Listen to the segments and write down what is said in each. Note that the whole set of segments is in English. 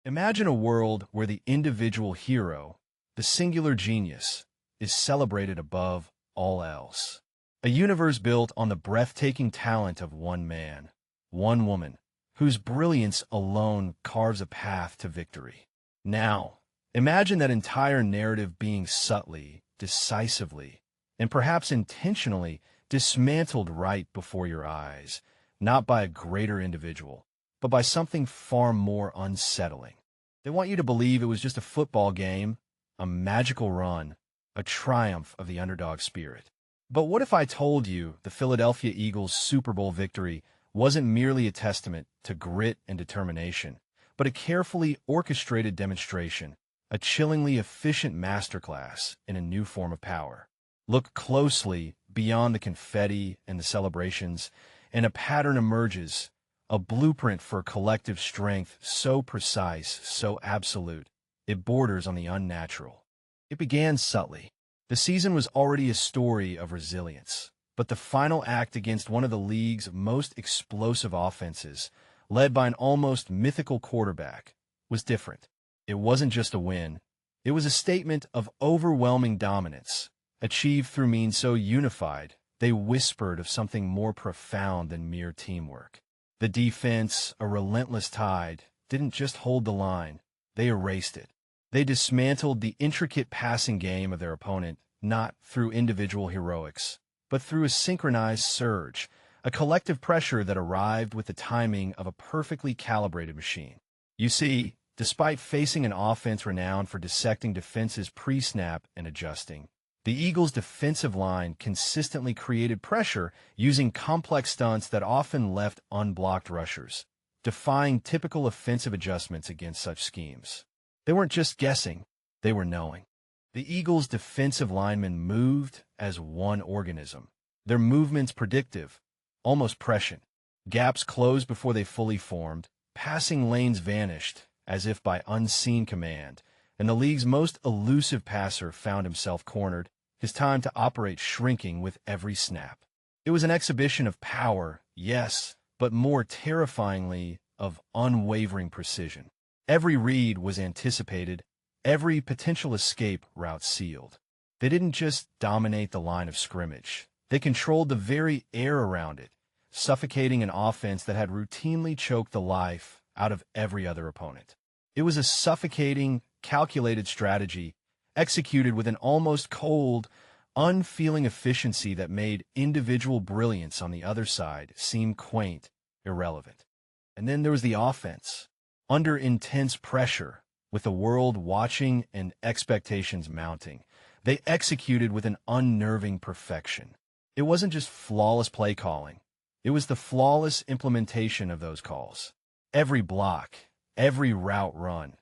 Imagine a world where the individual hero, the singular genius, is celebrated above all else. A universe built on the breathtaking talent of one man, one woman, whose brilliance alone carves a path to victory. Now, imagine that entire narrative being subtly, decisively, and perhaps intentionally dismantled right before your eyes, not by a greater individual, but by something far more unsettling. They want you to believe it was just a football game, a magical run, a triumph of the underdog spirit. But what if I told you the Philadelphia Eagles' Super Bowl victory wasn't merely a testament to grit and determination, but a carefully orchestrated demonstration, a chillingly efficient masterclass in a new form of power? Look closely beyond the confetti and the celebrations, and a pattern emerges, a blueprint for collective strength so precise, so absolute, it borders on the unnatural. It began subtly. The season was already a story of resilience, but the final act against one of the league's most explosive offenses, led by an almost mythical quarterback, was different. It wasn't just a win. It was a statement of overwhelming dominance, achieved through means so unified, they whispered of something more profound than mere teamwork. The defense, a relentless tide, didn't just hold the line, they erased it. They dismantled the intricate passing game of their opponent, not through individual heroics, but through a synchronized surge, a collective pressure that arrived with the timing of a perfectly calibrated machine. You see, despite facing an offense renowned for dissecting defenses pre-snap and adjusting, the Eagles' defensive line consistently created pressure using complex stunts that often left unblocked rushers, defying typical offensive adjustments against such schemes. They weren't just guessing, they were knowing. The Eagles' defensive linemen moved as one organism, their movements predictive, almost prescient. Gaps closed before they fully formed, passing lanes vanished as if by unseen command, and the league's most elusive passer found himself cornered, his time to operate shrinking with every snap. It was an exhibition of power, yes, but more terrifyingly of unwavering precision. Every read was anticipated, every potential escape route sealed. They didn't just dominate the line of scrimmage. They controlled the very air around it, suffocating an offense that had routinely choked the life out of every other opponent. It was a suffocating, calculated strategy executed with an almost cold, unfeeling efficiency that made individual brilliance on the other side seem quaint, irrelevant. And then there was the offense. Under intense pressure, with the world watching and expectations mounting, they executed with an unnerving perfection. It wasn't just flawless play calling. It was the flawless implementation of those calls. Every block, every route run,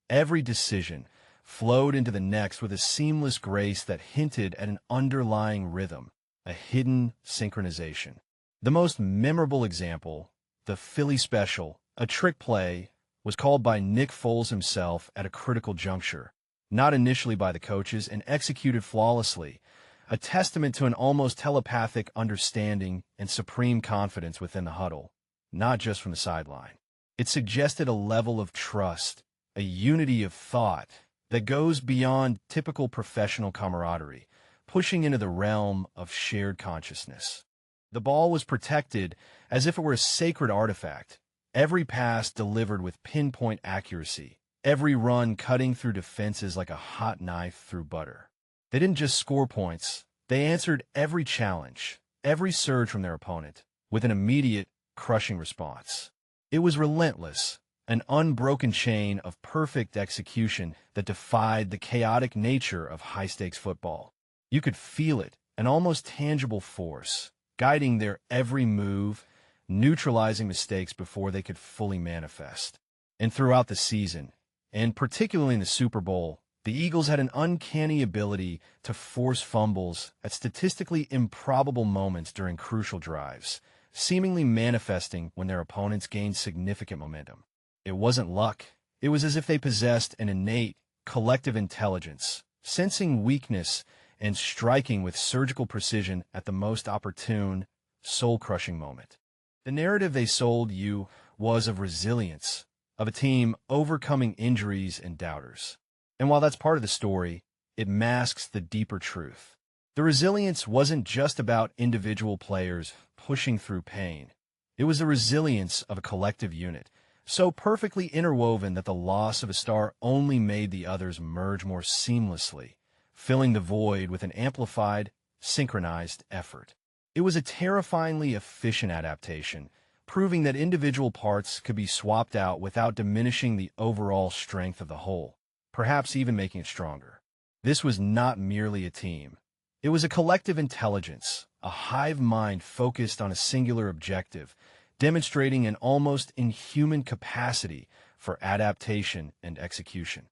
every decision flowed into the next with a seamless grace that hinted at an underlying rhythm, a hidden synchronization. The most memorable example, the Philly Special, a trick play, was called by Nick Foles himself at a critical juncture, not initially by the coaches, and executed flawlessly, a testament to an almost telepathic understanding and supreme confidence within the huddle, not just from the sideline. It suggested a level of trust, a unity of thought that goes beyond typical professional camaraderie, pushing into the realm of shared consciousness. The ball was protected as if it were a sacred artifact, every pass delivered with pinpoint accuracy, every run cutting through defenses like a hot knife through butter. They didn't just score points, they answered every challenge, every surge from their opponent, with an immediate, crushing response. It was relentless, an unbroken chain of perfect execution that defied the chaotic nature of high-stakes football. You could feel it, an almost tangible force, guiding their every move, neutralizing mistakes before they could fully manifest. And throughout the season, and particularly in the Super Bowl, the Eagles had an uncanny ability to force fumbles at statistically improbable moments during crucial drives, seemingly manifesting when their opponents gained significant momentum. It wasn't luck. It was as if they possessed an innate, collective intelligence, sensing weakness and striking with surgical precision at the most opportune, soul-crushing moment. The narrative they sold you was of resilience, of a team overcoming injuries and doubters. And while that's part of the story, it masks the deeper truth. The resilience wasn't just about individual players pushing through pain. It was the resilience of a collective unit, so perfectly interwoven that the loss of a star only made the others merge more seamlessly, filling the void with an amplified, synchronized effort. It was a terrifyingly efficient adaptation, proving that individual parts could be swapped out without diminishing the overall strength of the whole, perhaps even making it stronger. This was not merely a team. It was a collective intelligence, a hive mind focused on a singular objective, demonstrating an almost inhuman capacity for adaptation and execution.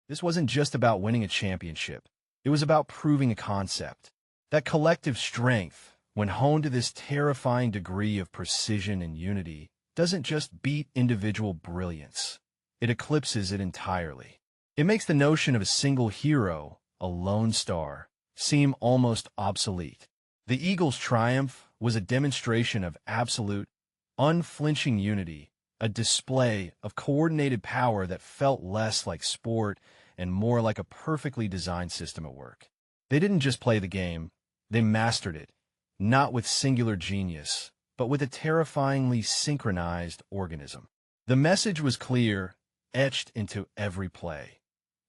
This wasn't just about winning a championship. It was about proving a concept. That collective strength, when honed to this terrifying degree of precision and unity, doesn't just beat individual brilliance. It eclipses it entirely. It makes the notion of a single hero, a lone star, seem almost obsolete. The Eagles' triumph was a demonstration of absolute, unflinching unity, a display of coordinated power that felt less like sport and more like a perfectly designed system at work. They didn't just play the game, they mastered it, not with singular genius, but with a terrifyingly synchronized organism. The message was clear, etched into every play.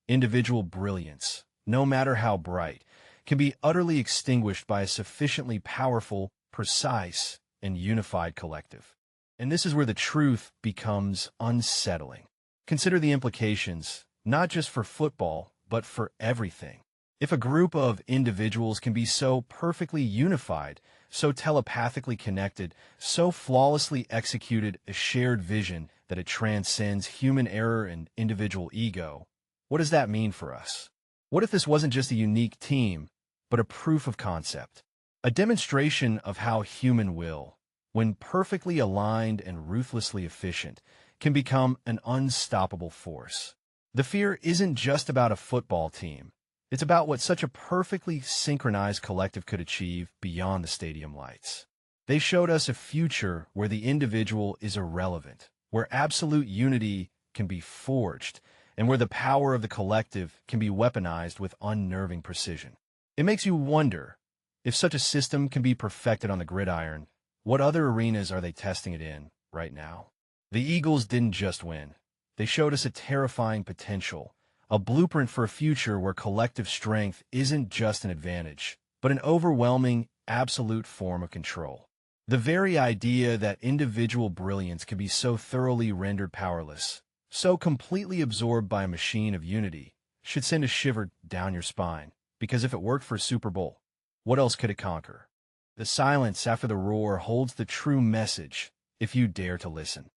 Individual brilliance, no matter how bright, can be utterly extinguished by a sufficiently powerful, precise, and unified collective. And this is where the truth becomes unsettling. Consider the implications, not just for football, but for everything. If a group of individuals can be so perfectly unified, so telepathically connected, so flawlessly executed a shared vision that it transcends human error and individual ego, what does that mean for us? What if this wasn't just a unique team, but a proof of concept? A demonstration of how human will, when perfectly aligned and ruthlessly efficient, can become an unstoppable force. The fear isn't just about a football team. It's about what such a perfectly synchronized collective could achieve beyond the stadium lights. They showed us a future where the individual is irrelevant, where absolute unity can be forged, and where the power of the collective can be weaponized with unnerving precision. It makes you wonder, if such a system can be perfected on the gridiron, what other arenas are they testing it in right now? The Eagles didn't just win. They showed us a terrifying potential, a blueprint for a future where collective strength isn't just an advantage, but an overwhelming, absolute form of control. The very idea that individual brilliance can be so thoroughly rendered powerless, so completely absorbed by a machine of unity, should send a shiver down your spine, because if it worked for a Super Bowl, what else could it conquer? The silence after the roar holds the true message, if you dare to listen.